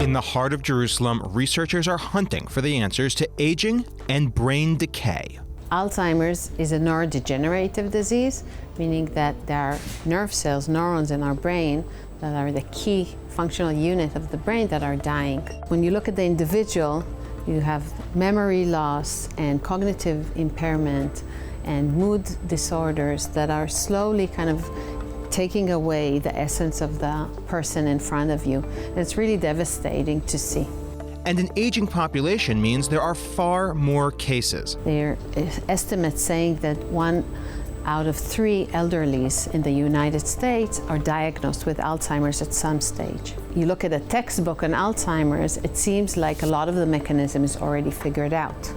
In the heart of Jerusalem, researchers are hunting for the answers to aging and brain decay. Alzheimer's is a neurodegenerative disease, meaning that there are nerve cells, neurons in our brain that are the key functional unit of the brain that are dying. When you look at the individual, you have memory loss and cognitive impairment and mood disorders that are slowly kind of taking away the essence of the person in front of you. And it's really devastating to see. And an aging population means there are far more cases. There are estimates saying that 1 out of 3 elderlies in the United States are diagnosed with Alzheimer's at some stage. You look at a textbook on Alzheimer's, it seems like a lot of the mechanism is already figured out.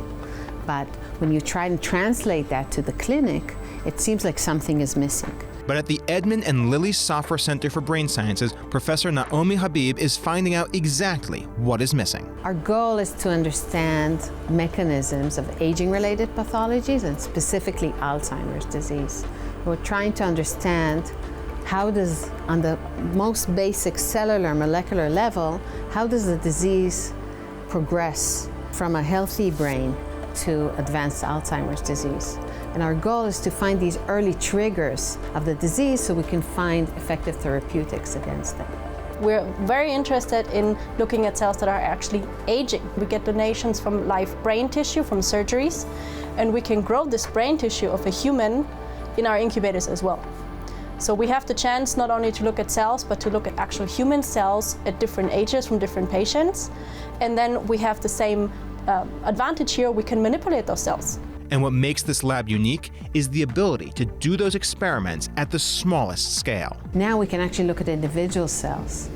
But when you try and translate that to the clinic, it seems like something is missing. But at the Edmund and Lily Safra Center for Brain Sciences, Professor Naomi Habib is finding out exactly what is missing. Our goal is to understand mechanisms of aging-related pathologies, and specifically Alzheimer's disease. We're trying to understand how does, on the most basic cellular molecular level, how does the disease progress from a healthy brain to advanced Alzheimer's disease. And our goal is to find these early triggers of the disease so we can find effective therapeutics against them. We're very interested in looking at cells that are actually aging. We get donations from live brain tissue from surgeries, and we can grow this brain tissue of a human in our incubators as well. So we have the chance not only to look at cells, but to look at actual human cells at different ages from different patients. And then we have the same advantage here, we can manipulate those cells. And what makes this lab unique is the ability to do those experiments at the smallest scale. Now we can actually look at individual cells.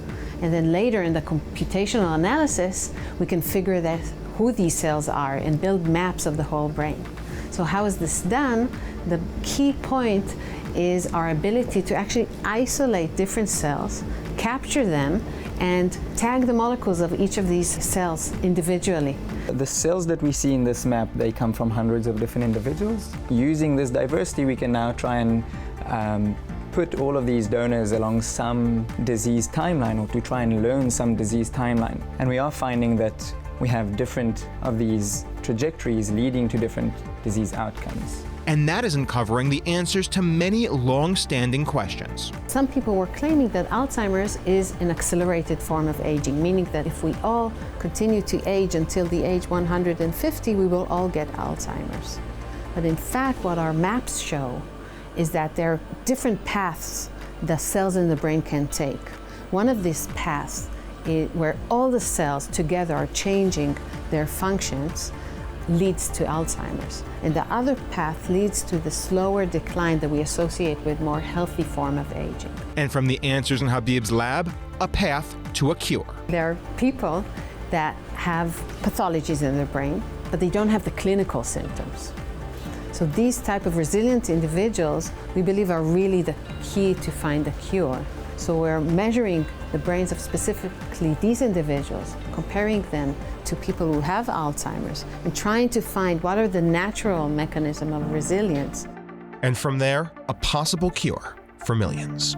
And then later in the computational analysis, we can figure out who these cells are and build maps of the whole brain. So how is this done? The key point is our ability to actually isolate different cells, capture them, and tag the molecules of each of these cells individually. The cells that we see in this map, they come from hundreds of different individuals. Using this diversity, we can now try and put all of these donors along some disease timeline, or to try and learn some disease timeline. And we are finding that we have different of these trajectories leading to different disease outcomes. And that is uncovering the answers to many long-standing questions. Some people were claiming that Alzheimer's is an accelerated form of aging, meaning that if we all continue to age until the age 150, we will all get Alzheimer's. But in fact, what our maps show is that there are different paths the cells in the brain can take. One of these paths is where all the cells together are changing their functions, leads to Alzheimer's. And the other path leads to the slower decline that we associate with more healthy form of aging. And from the answers in Habib's lab, a path to a cure. There are people that have pathologies in their brain, but they don't have the clinical symptoms. So these type of resilient individuals, we believe, are really the key to find a cure. So we're measuring the brains of specifically these individuals, comparing them to people who have Alzheimer's, and trying to find what are the natural mechanisms of resilience. And from there, a possible cure for millions.